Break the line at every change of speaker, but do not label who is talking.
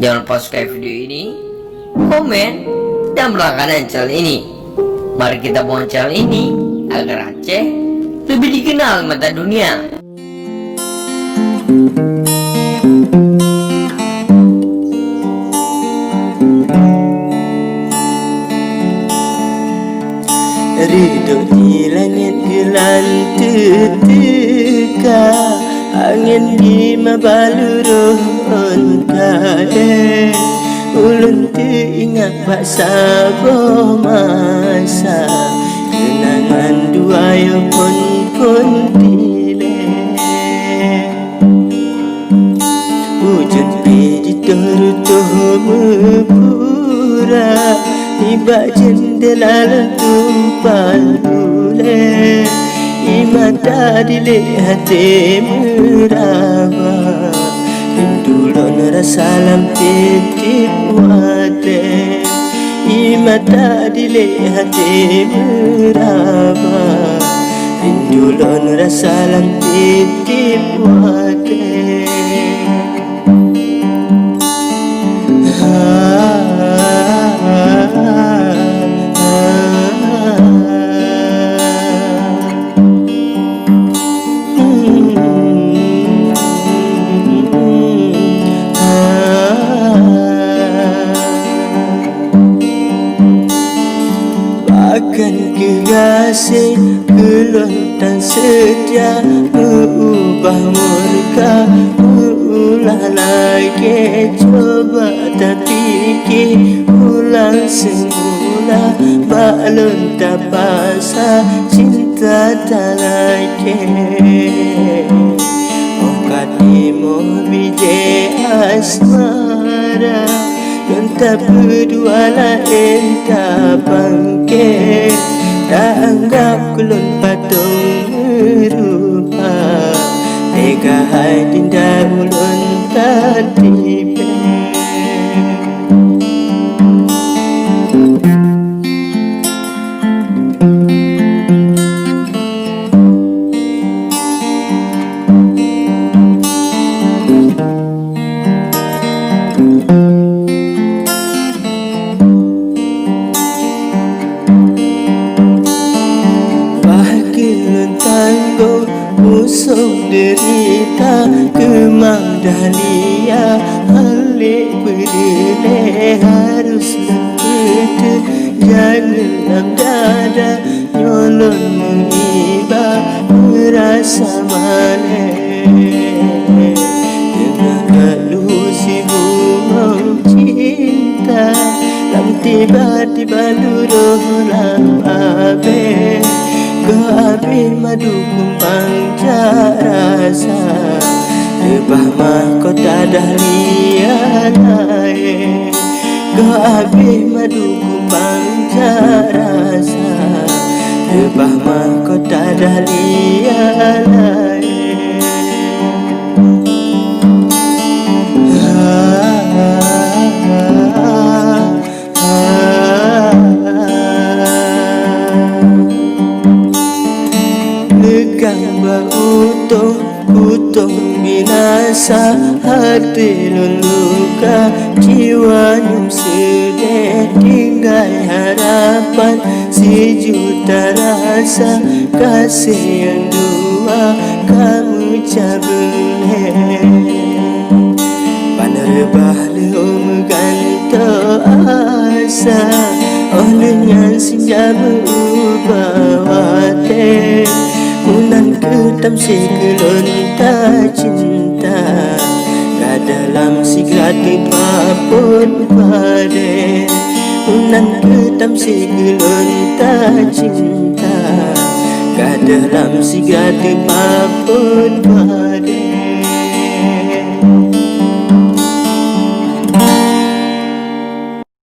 Jangan lupa subscribe video ini, komen, dan langganan channel ini. Mari kita bangun channel ini agar Aceh lebih dikenal mata dunia.
Ridho di langit gelantika, angin di mabaluron kae. Ulun teringat baksa masa, kenangan dua yang pun tile. Hujan pedi terutuh mepura, tiba jendela letumpal bule. Imata dilihat meraba, rindulan rasa lam titip wate. Imata dilihat meraba, rindulan rasa lam titip wate. Akan kekasih kelontan setia, mengubah murka, mengulah lagi. Coba tak fikir ulang semula, balon tak pasah, cinta tak lagi. Oh katimu biji asmara, entah berdua lain tak bangkit. Tak anggap kulun patung merupa, tega hai dinda ulun tak tipe. Tanggung musuh derita, kemang dahlia alik berdile. Harus lepet jangan dada, nyolon mengiba merasa maleh. Dengan galuh si bunga cinta, lam tiba-tiba luruh lam abe. Kehabis madu kumbang rasa, lebah mahkota dahlia lain. Kehabis madu kumbang rasa, lebah mahkota dahlia lain. Lekang utong binasa, hati luka, jiwa nyum sedih. Tinggal harapan sejuta rasa, kasih yang dua kamu cabuleh. Panerbah lehum ganto asa, olehnya singgah berubah wate. Unan ketam sekelonta cinta, ka dalam sigrati papun pade. Unan ketam sekelonta cinta, ka dalam sigrati papun pade.